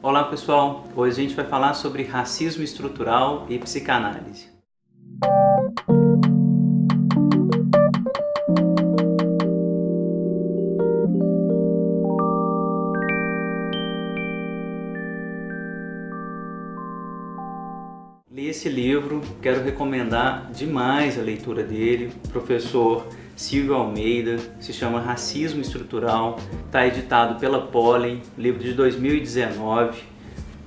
Olá pessoal, hoje a gente vai falar sobre racismo estrutural e psicanálise. Li esse livro, quero recomendar demais a leitura dele, professor Silvio Almeida, se chama Racismo Estrutural, está editado pela Pollen, livro de 2019,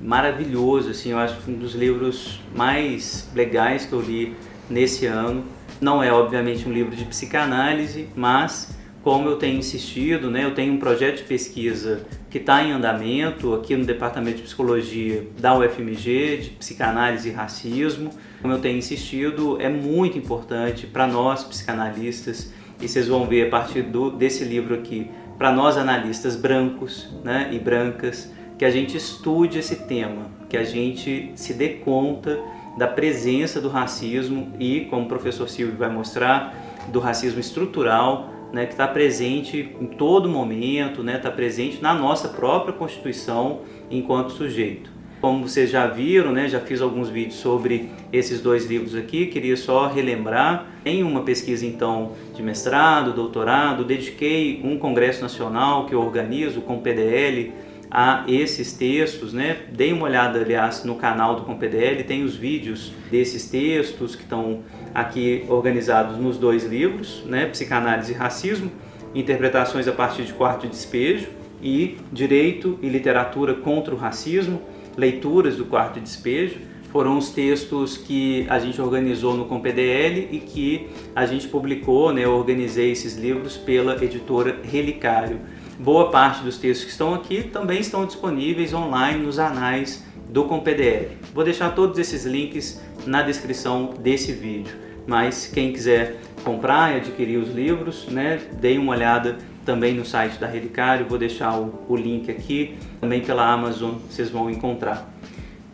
maravilhoso, assim, eu acho que um dos livros mais legais que eu li nesse ano. Não é obviamente um livro de psicanálise, mas como eu tenho insistido, né, eu tenho um projeto de pesquisa que está em andamento aqui no Departamento de Psicologia da UFMG, de Psicanálise e Racismo. Como eu tenho insistido, é muito importante para nós psicanalistas, e vocês vão ver a partir desse livro aqui, para nós analistas brancos, né, e brancas, que a gente estude esse tema, que a gente se dê conta da presença do racismo e, como o professor Silvio vai mostrar, do racismo estrutural, né, que está presente em todo momento, né, está presente na nossa própria Constituição enquanto sujeito. Como vocês já viram, né, já fiz alguns vídeos sobre esses dois livros aqui, queria só relembrar. Em uma pesquisa então de mestrado, doutorado, dediquei um congresso nacional que eu organizo com o PDL a esses textos, né? Deem uma olhada, aliás, no canal do ComPDL, tem os vídeos desses textos que estão aqui organizados nos dois livros, né? Psicanálise e Racismo, Interpretações a partir de Quarto Despejo, e Direito e Literatura contra o Racismo, Leituras do Quarto Despejo. Foram os textos que a gente organizou no ComPDL e que a gente publicou, né? Eu organizei esses livros pela editora Relicário. Boa parte dos textos que estão aqui também estão disponíveis online nos anais do ComPDL. Vou deixar todos esses links na descrição desse vídeo, mas quem quiser comprar e adquirir os livros, né, deem uma olhada também no site da Relicário, vou deixar o link aqui, também pela Amazon vocês vão encontrar.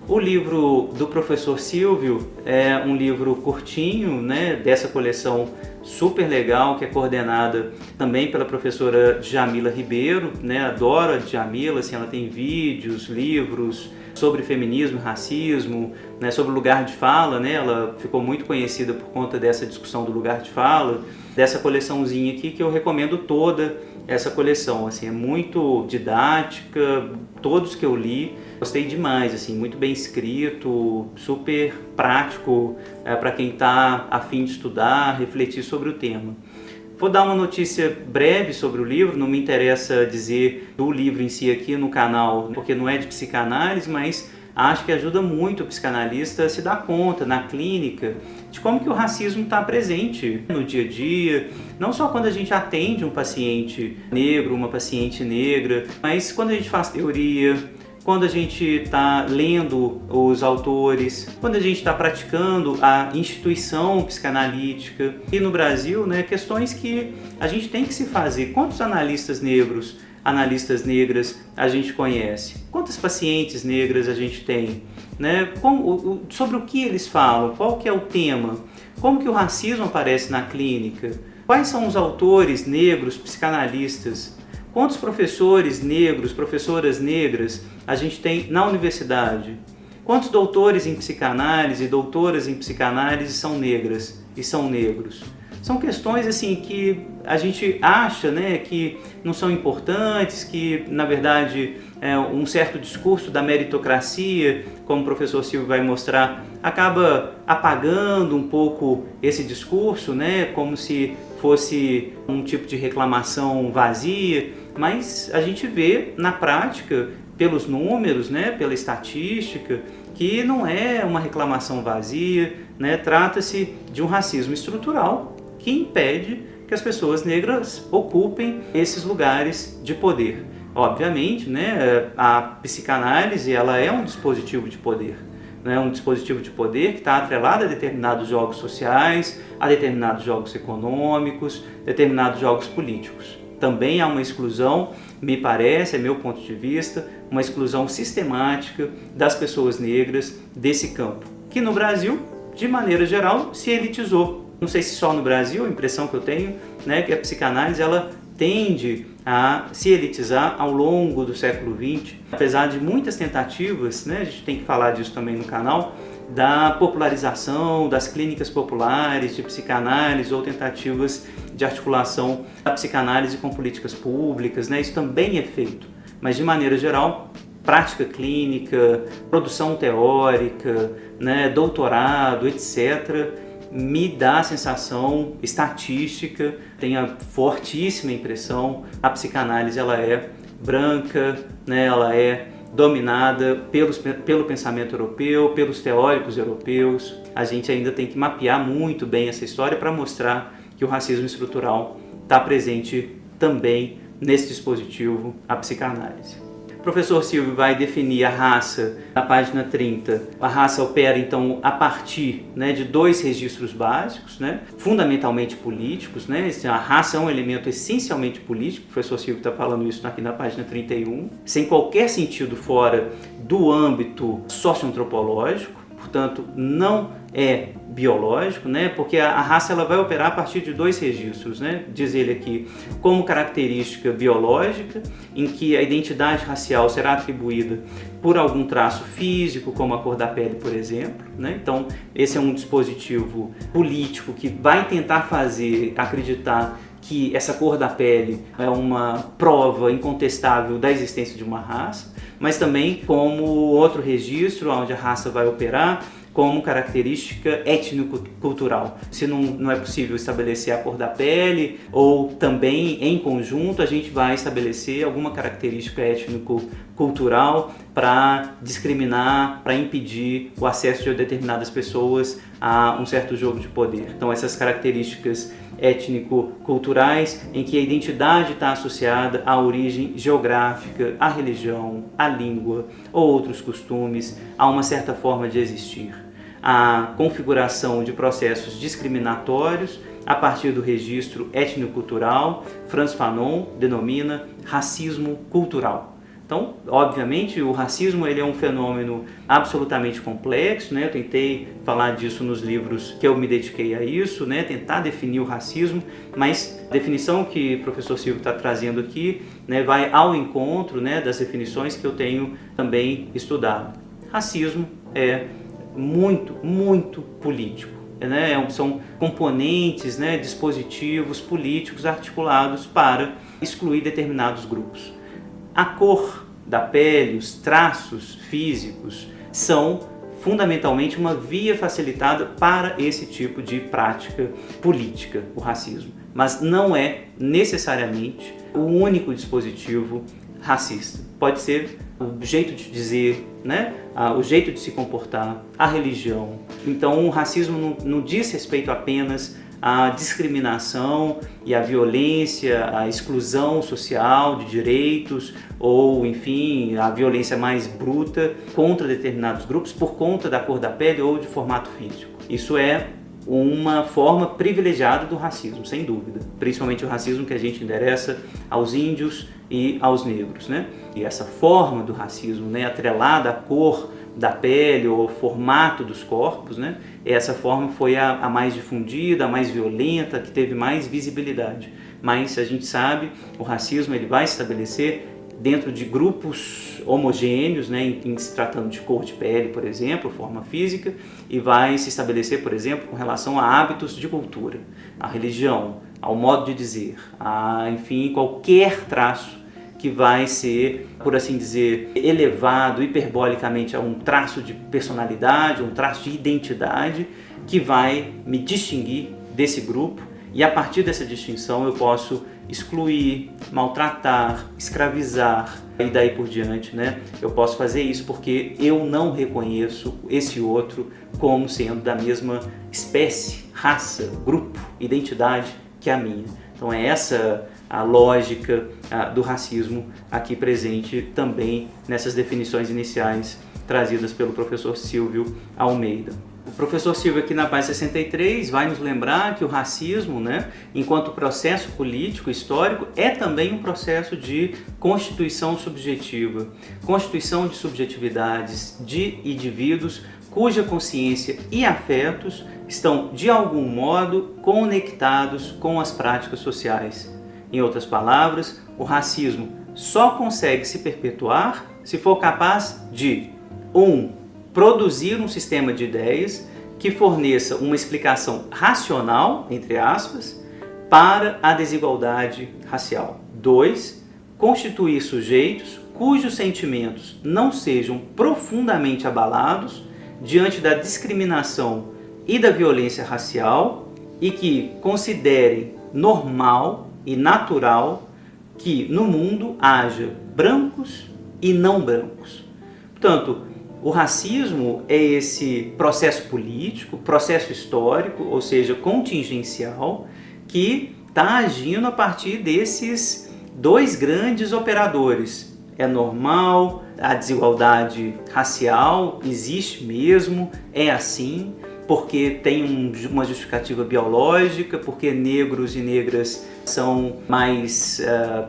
O livro do professor Silvio é um livro curtinho, né, dessa coleção super legal, que é coordenada também pela professora Djamila Ribeiro, né, adoro a Djamila, assim, ela tem vídeos, livros sobre feminismo e racismo, né, sobre o lugar de fala, né, ela ficou muito conhecida por conta dessa discussão do lugar de fala, dessa coleçãozinha aqui que eu recomendo toda essa coleção, assim, é muito didática, todos que eu li, gostei demais, assim, muito bem escrito, super prático para quem está a fim de estudar, refletir sobre o tema. Vou dar uma notícia breve sobre o livro, não me interessa dizer do livro em si aqui no canal, porque não é de psicanálise, mas acho que ajuda muito o psicanalista a se dar conta, na clínica, de como que o racismo está presente no dia a dia, não só quando a gente atende um paciente negro, uma paciente negra, mas quando a gente faz teoria, quando a gente está lendo os autores, quando a gente está praticando a instituição psicanalítica. E no Brasil, né, questões que a gente tem que se fazer. Quantos analistas negros, analistas negras a gente conhece? Quantas pacientes negras a gente tem? Né? Sobre o que eles falam? Qual que é o tema? Como que o racismo aparece na clínica? Quais são os autores negros, psicanalistas? Quantos professores negros, professoras negras a gente tem na universidade? Quantos doutores em psicanálise, doutoras em psicanálise são negras e são negros? São questões assim que a gente acha, né, que não são importantes, que na verdade um certo discurso da meritocracia, como o professor Silvio vai mostrar, acaba apagando um pouco esse discurso, né, como se fosse um tipo de reclamação vazia, mas a gente vê na prática, pelos números, né, pela estatística, que não é uma reclamação vazia, né, trata-se de um racismo estrutural que impede que as pessoas negras ocupem esses lugares de poder. Obviamente, né, a psicanálise ela é um dispositivo de poder, né, um dispositivo de poder que está atrelado a determinados jogos sociais, a determinados jogos econômicos, determinados jogos políticos. Também há uma exclusão, me parece, é meu ponto de vista, uma exclusão sistemática das pessoas negras desse campo, que no Brasil, de maneira geral, se elitizou. Não sei se só no Brasil, a impressão que eu tenho, né, que a psicanálise ela tende a se elitizar ao longo do século XX, apesar de muitas tentativas, né, a gente tem que falar disso também no canal, da popularização das clínicas populares de psicanálise ou tentativas de articulação da psicanálise com políticas públicas, né, isso também é feito, mas de maneira geral, prática clínica, produção teórica, né, doutorado, etc., me dá a sensação estatística, tenho a fortíssima impressão, a psicanálise ela é branca, né, ela é dominada pelo pensamento europeu, pelos teóricos europeus. A gente ainda tem que mapear muito bem essa história para mostrar que o racismo estrutural está presente também nesse dispositivo, a psicanálise. O professor Silvio vai definir a raça na página 30. A raça opera, então, a partir, né, de dois registros básicos, né, fundamentalmente políticos. Né, a raça é um elemento essencialmente político, o professor Silvio está falando isso aqui na página 31, sem qualquer sentido fora do âmbito socioantropológico, portanto, não é biológico, né? Porque a raça ela vai operar a partir de dois registros, né? Diz ele aqui, como característica biológica, em que a identidade racial será atribuída por algum traço físico, como a cor da pele, por exemplo, né? Então, esse é um dispositivo político que vai tentar fazer acreditar que essa cor da pele é uma prova incontestável da existência de uma raça, mas também como outro registro onde a raça vai operar como característica étnico-cultural. Se não é possível estabelecer a cor da pele, ou também em conjunto a gente vai estabelecer alguma característica étnico-cultural para discriminar, para impedir o acesso de determinadas pessoas a um certo jogo de poder. Então essas características étnico-culturais em que a identidade está associada à origem geográfica, à religião, à língua ou outros costumes, a uma certa forma de existir. A configuração de processos discriminatórios a partir do registro étnico-cultural, Frantz Fanon denomina racismo cultural. Então, obviamente, o racismo ele é um fenômeno absolutamente complexo, né? Eu tentei falar disso nos livros que eu me dediquei a isso, né? Tentar definir o racismo, mas a definição que o professor Silvio está trazendo aqui, né, vai ao encontro, né, das definições que eu tenho também estudado. Racismo é muito político. Né? São componentes, né, dispositivos políticos articulados para excluir determinados grupos. A cor da pele, os traços físicos são fundamentalmente uma via facilitada para esse tipo de prática política, o racismo. Mas não é necessariamente o único dispositivo racista. Pode ser o jeito de dizer, né? O jeito de se comportar, a religião. Então o racismo não diz respeito apenas à discriminação e à violência, à exclusão social de direitos ou, enfim, a violência mais bruta contra determinados grupos por conta da cor da pele ou de formato físico. Isso é uma forma privilegiada do racismo, sem dúvida. Principalmente o racismo que a gente endereça aos índios e aos negros, né? E essa forma do racismo, né, atrelada à cor da pele ou formato dos corpos, né? Essa forma foi a mais difundida, a mais violenta, que teve mais visibilidade. Mas a gente sabe, o racismo ele vai se estabelecer dentro de grupos homogêneos, né, em se tratando de cor de pele, por exemplo, forma física, e vai se estabelecer, por exemplo, com relação a hábitos de cultura, à religião, ao modo de dizer, enfim, qualquer traço que vai ser, por assim dizer, elevado hiperbolicamente a um traço de personalidade, um traço de identidade que vai me distinguir desse grupo, e a partir dessa distinção eu posso excluir, maltratar, escravizar e daí por diante, né? Eu posso fazer isso porque eu não reconheço esse outro como sendo da mesma espécie, raça, grupo, identidade que a minha. Então é essa a lógica do racismo aqui presente também nessas definições iniciais trazidas pelo professor Silvio Almeida. O professor Silvio aqui na página 63 vai nos lembrar que o racismo, né, enquanto processo político histórico, é também um processo de constituição subjetiva, constituição de subjetividades de indivíduos cuja consciência e afetos estão de algum modo conectados com as práticas sociais. Em outras palavras, o racismo só consegue se perpetuar se for capaz de 1. Produzir um sistema de ideias que forneça uma explicação racional, entre aspas, para a desigualdade racial. 2. Constituir sujeitos cujos sentimentos não sejam profundamente abalados diante da discriminação e da violência racial e que considerem normal e natural que no mundo haja brancos e não brancos. Portanto, o racismo é esse processo político, processo histórico, ou seja, contingencial, que está agindo a partir desses dois grandes operadores. É normal, a desigualdade racial existe mesmo, é assim, porque tem uma justificativa biológica, porque negros e negras são mais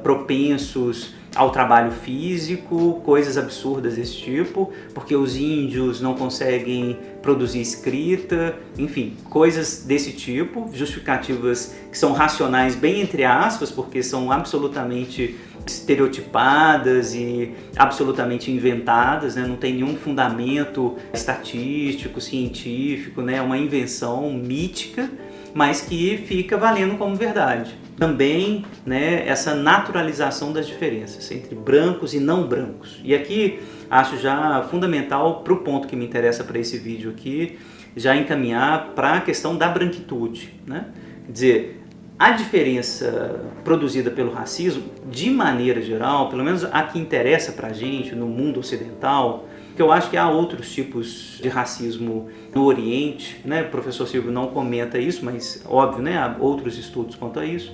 propensos ao trabalho físico, coisas absurdas desse tipo, porque os índios não conseguem produzir escrita, enfim, coisas desse tipo, justificativas que são racionais bem entre aspas, porque são absolutamente estereotipadas e absolutamente inventadas, né? Não tem nenhum fundamento estatístico, científico, né? É uma invenção mítica, mas que fica valendo como verdade. Também, né, essa naturalização das diferenças entre brancos e não brancos. E aqui acho já fundamental para o ponto que me interessa para esse vídeo aqui, já encaminhar para a questão da branquitude, né? Quer dizer, a diferença produzida pelo racismo, de maneira geral, pelo menos a que interessa para a gente no mundo ocidental, que eu acho que há outros tipos de racismo no Oriente, né? O professor Silvio não comenta isso, mas óbvio, né? Há outros estudos quanto a isso.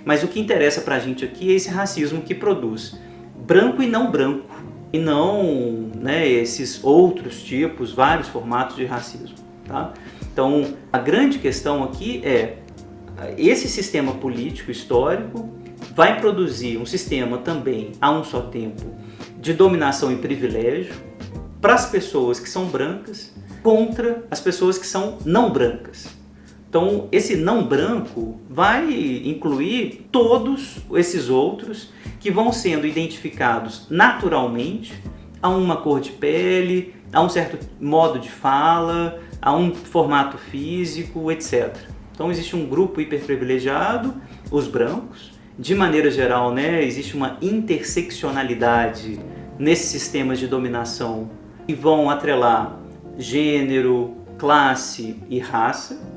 Mas o que interessa para a gente aqui é esse racismo que produz branco e não branco, e não, né, esses outros tipos, vários formatos de racismo, tá? Então, a grande questão aqui é esse sistema político histórico vai produzir um sistema também, a um só tempo, de dominação e privilégio para as pessoas que são brancas contra as pessoas que são não brancas. Então, esse não branco vai incluir todos esses outros que vão sendo identificados naturalmente a uma cor de pele, a um certo modo de fala, a um formato físico, etc. Então, existe um grupo hiperprivilegiado, os brancos. De maneira geral, né, existe uma interseccionalidade nesses sistemas de dominação que vão atrelar gênero, classe e raça.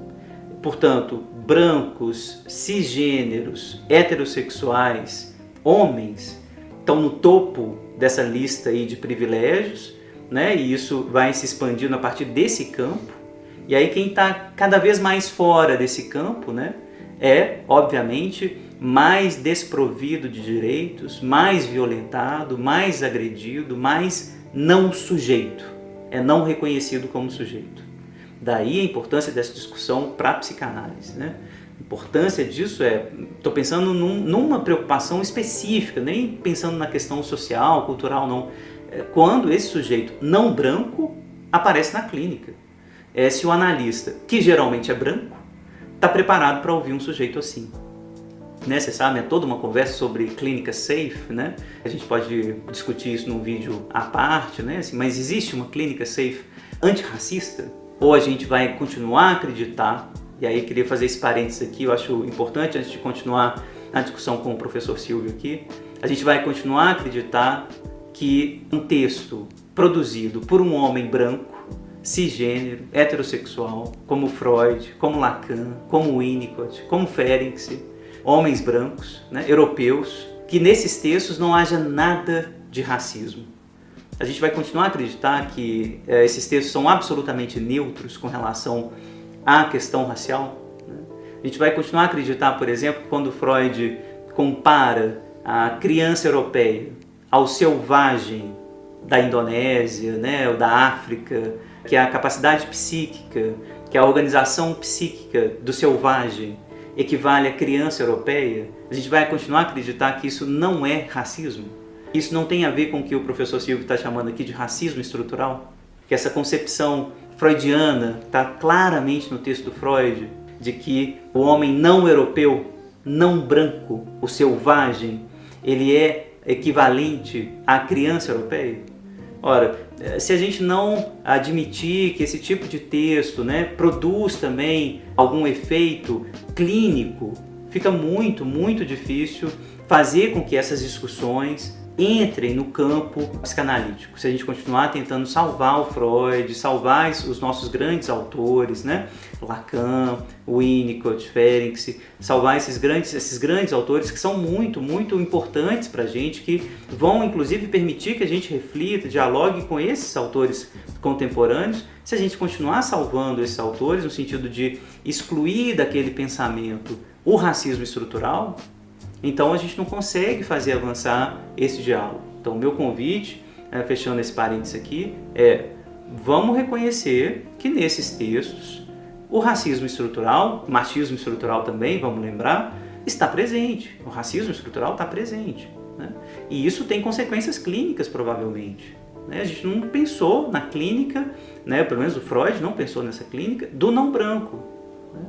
Portanto, brancos, cisgêneros, heterossexuais, homens estão no topo dessa lista aí de privilégios, né? E isso vai se expandindo a partir desse campo. E aí quem está cada vez mais fora desse campo, né, é, obviamente, mais desprovido de direitos, mais violentado, mais agredido, mais não sujeito, é não reconhecido como sujeito. Daí a importância dessa discussão para a psicanálise, né? A importância disso estou pensando numa preocupação específica, nem pensando na questão social, cultural, não. Quando esse sujeito não branco aparece na clínica. Se o analista, que geralmente é branco, está preparado para ouvir um sujeito assim. Né? Você sabe, é toda uma conversa sobre clínica safe, né? A gente pode discutir isso num vídeo à parte, né? Assim, mas existe uma clínica safe antirracista? Ou a gente vai continuar a acreditar, e aí queria fazer esse parênteses aqui, eu acho importante antes de continuar a discussão com o professor Silvio aqui, a gente vai continuar a acreditar que um texto produzido por um homem branco, cisgênero, heterossexual, como Freud, como Lacan, como Winnicott, como Ferenczi, homens brancos, né, europeus, que nesses textos não haja nada de racismo. A gente vai continuar a acreditar que esses textos são absolutamente neutros com relação à questão racial, né? A gente vai continuar a acreditar, por exemplo, quando Freud compara a criança europeia ao selvagem da Indonésia, né, ou da África, que é a capacidade psíquica, que é a organização psíquica do selvagem equivale à criança europeia, a gente vai continuar a acreditar que isso não é racismo. Isso não tem a ver com o que o professor Silvio está chamando aqui de racismo estrutural, que essa concepção freudiana está claramente no texto do Freud, de que o homem não europeu, não branco, o selvagem, ele é equivalente à criança europeia? Ora, se a gente não admitir que esse tipo de texto, né, produz também algum efeito clínico, fica muito difícil fazer com que essas discussões entrem no campo psicanalítico. Se a gente continuar tentando salvar o Freud, salvar os nossos grandes autores, né? Lacan, Winnicott, Ferenczi, salvar esses grandes autores que são muito importantes para a gente, que vão inclusive permitir que a gente reflita, dialogue com esses autores contemporâneos. Se a gente continuar salvando esses autores no sentido de excluir daquele pensamento o racismo estrutural, então a gente não consegue fazer avançar esse diálogo. Então o meu convite, fechando esse parênteses aqui, vamos reconhecer que nesses textos o racismo estrutural, o machismo estrutural também, vamos lembrar, está presente. O racismo estrutural está presente, né? E isso tem consequências clínicas, provavelmente, né? A gente não pensou na clínica, né? Pelo menos o Freud não pensou nessa clínica do não branco, né?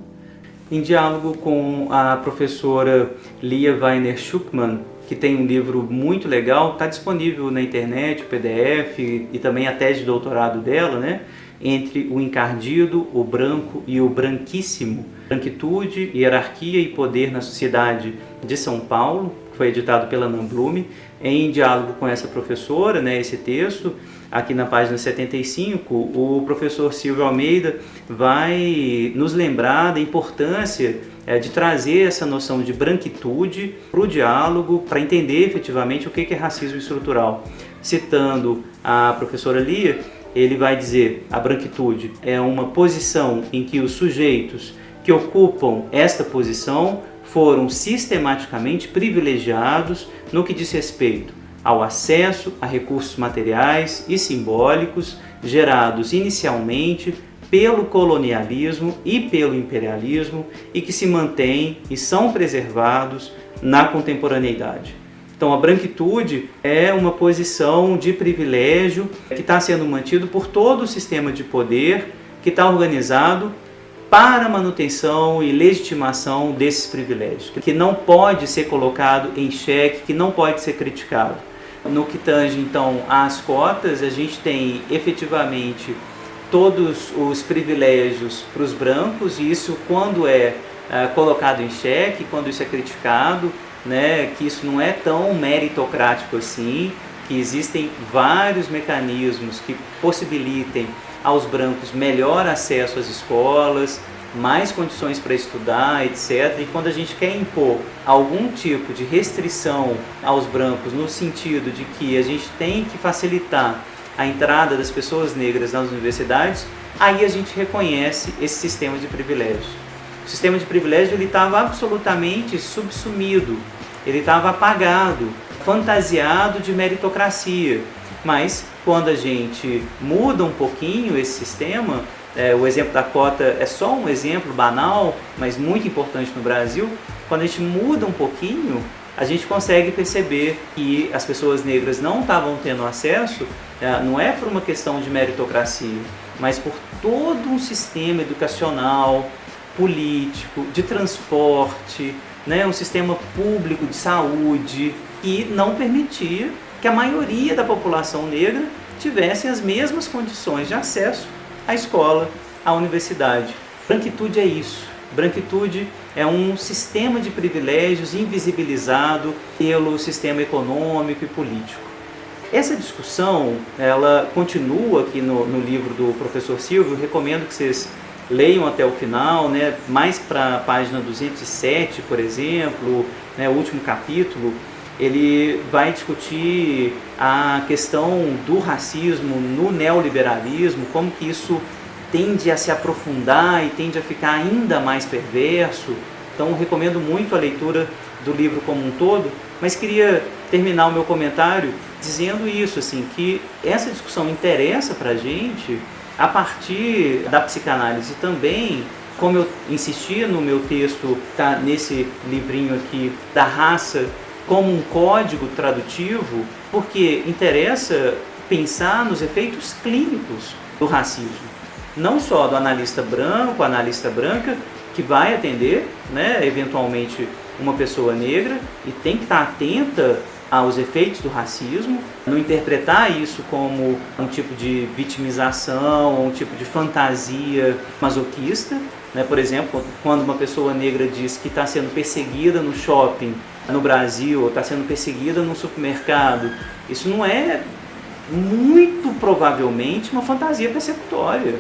Em diálogo com a professora Lia Weiner-Schuckmann, que tem um livro muito legal, está disponível na internet, o PDF e também a tese de doutorado dela, né? Entre o encardido, o branco e o branquíssimo, Branquitude, Hierarquia e Poder na Sociedade de São Paulo, que foi editado pela Namblume. Em diálogo com essa professora, né, esse texto, aqui na página 75, o professor Silvio Almeida vai nos lembrar da importância de trazer essa noção de branquitude para o diálogo, para entender efetivamente o que é racismo estrutural. Citando a professora Lia, ele vai dizer: a branquitude é uma posição em que os sujeitos que ocupam esta posição foram sistematicamente privilegiados no que diz respeito ao acesso a recursos materiais e simbólicos gerados inicialmente pelo colonialismo e pelo imperialismo e que se mantêm e são preservados na contemporaneidade. Então, a branquitude é uma posição de privilégio que está sendo mantido por todo o sistema de poder que está organizado para a manutenção e legitimação desses privilégios, que não pode ser colocado em xeque, que não pode ser criticado. No que tange, então, às cotas, a gente tem efetivamente todos os privilégios para os brancos, e isso quando é colocado em xeque, quando isso é criticado, né, que isso não é tão meritocrático assim, que existem vários mecanismos que possibilitem aos brancos melhor acesso às escolas, mais condições para estudar, etc. E quando a gente quer impor algum tipo de restrição aos brancos, no sentido de que a gente tem que facilitar a entrada das pessoas negras nas universidades, aí a gente reconhece esse sistema de privilégios. O sistema de privilégio ele estava absolutamente subsumido, ele estava apagado, fantasiado de meritocracia. Mas quando a gente muda um pouquinho esse sistema, o exemplo da cota é só um exemplo banal, mas muito importante no Brasil. Quando a gente muda um pouquinho, a gente consegue perceber que as pessoas negras não estavam tendo acesso, não é por uma questão de meritocracia, mas por todo um sistema educacional, político, de transporte, né, um sistema público de saúde que não permitia que a maioria da população negra tivesse as mesmas condições de acesso à escola, à universidade. Branquitude é isso. Branquitude é um sistema de privilégios invisibilizado pelo sistema econômico e político. Essa discussão, ela continua aqui no livro do professor Silvio. Eu recomendo que vocês leiam até o final, né? Mais para a página 207, por exemplo, né? O último capítulo. Ele vai discutir a questão do racismo no neoliberalismo, como que isso tende a se aprofundar e tende a ficar ainda mais perverso. Então, recomendo muito a leitura do livro como um todo, mas queria terminar o meu comentário dizendo isso, assim, que essa discussão interessa para a gente a partir da psicanálise também, como eu insisti no meu texto, tá nesse livrinho aqui, da raça como um código tradutivo, porque interessa pensar nos efeitos clínicos do racismo. Não só do analista branco, analista branca, que vai atender, né, eventualmente uma pessoa negra e tem que estar atenta aos efeitos do racismo, não interpretar isso como um tipo de vitimização ou um tipo de fantasia masoquista, né? Por exemplo, quando uma pessoa negra diz que está sendo perseguida no shopping no Brasil, ou está sendo perseguida no supermercado, isso não é muito provavelmente uma fantasia persecutória.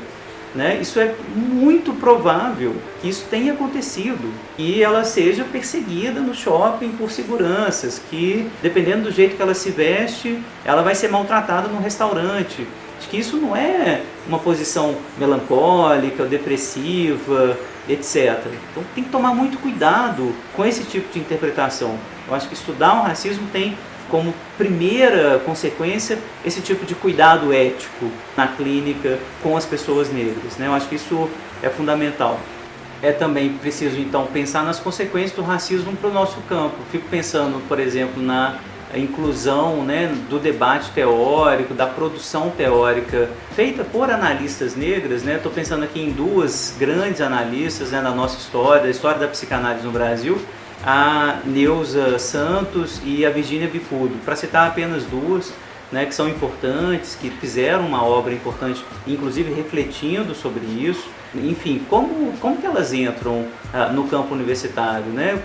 Né? Isso é muito provável que isso tenha acontecido e ela seja perseguida no shopping por seguranças, que dependendo do jeito que ela se veste, ela vai ser maltratada no restaurante. Acho que isso não é uma posição melancólica, depressiva, etc. Então tem que tomar muito cuidado com esse tipo de interpretação. Eu acho que estudar o racismo tem como primeira consequência esse tipo de cuidado ético na clínica com as pessoas negras, né? Eu acho que isso é fundamental. É também preciso então pensar nas consequências do racismo para o nosso campo. Fico pensando, por exemplo, na inclusão, né, do debate teórico, da produção teórica feita por analistas negras, né? Estou pensando aqui em duas grandes analistas, né, da nossa história, da história da psicanálise no Brasil, a Neuza Santos e a Virginia Bicudo, para citar apenas duas, né, que são importantes, que fizeram uma obra importante, inclusive refletindo sobre isso. Enfim, como que elas entram no campo universitário, né?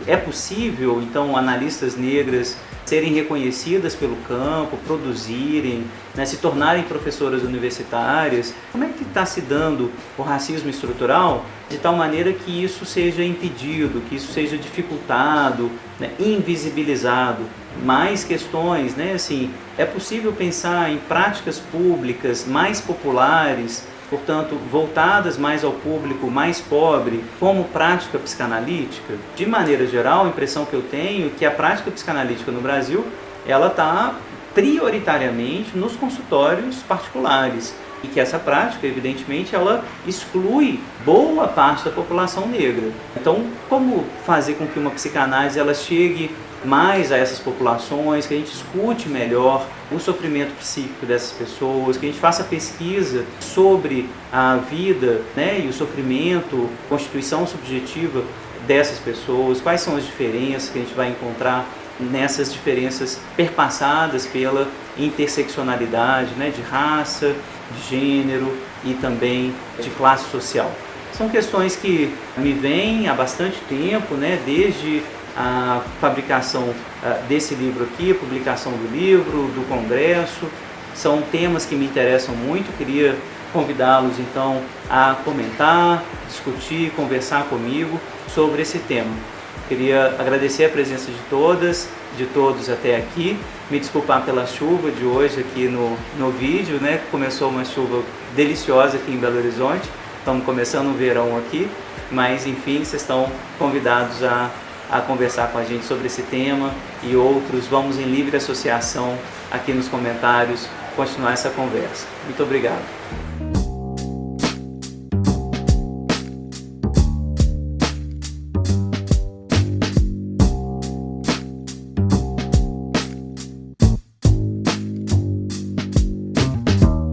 É possível, então, analistas negras serem reconhecidas pelo campo, produzirem, né, se tornarem professoras universitárias? Como é que está se dando o racismo estrutural de tal maneira que isso seja impedido, que isso seja dificultado, né, invisibilizado? Mais questões, né? Assim, é possível pensar em práticas públicas mais populares, portanto, voltadas mais ao público mais pobre, como prática psicanalítica? De maneira geral, a impressão que eu tenho é que a prática psicanalítica no Brasil, ela está prioritariamente nos consultórios particulares, e que essa prática, evidentemente, ela exclui boa parte da população negra. Então, como fazer com que uma psicanálise ela chegue mais a essas populações, que a gente escute melhor o sofrimento psíquico dessas pessoas, que a gente faça pesquisa sobre a vida, né, e o sofrimento, constituição subjetiva dessas pessoas, quais são as diferenças que a gente vai encontrar nessas diferenças perpassadas pela interseccionalidade, né, de raça, de gênero e também de classe social. São questões que me vêm há bastante tempo, né, desde a fabricação desse livro aqui, a publicação do livro, do congresso. São temas que me interessam muito, queria convidá-los então a comentar, discutir, conversar comigo sobre esse tema. Queria agradecer a presença de todas, de todos até aqui, me desculpar pela chuva de hoje aqui no vídeo, né? Começou uma chuva deliciosa aqui em Belo Horizonte, estamos começando o verão aqui, mas enfim, vocês estão convidados a conversar com a gente sobre esse tema e outros. Vamos em livre associação aqui nos comentários continuar essa conversa. Muito obrigado.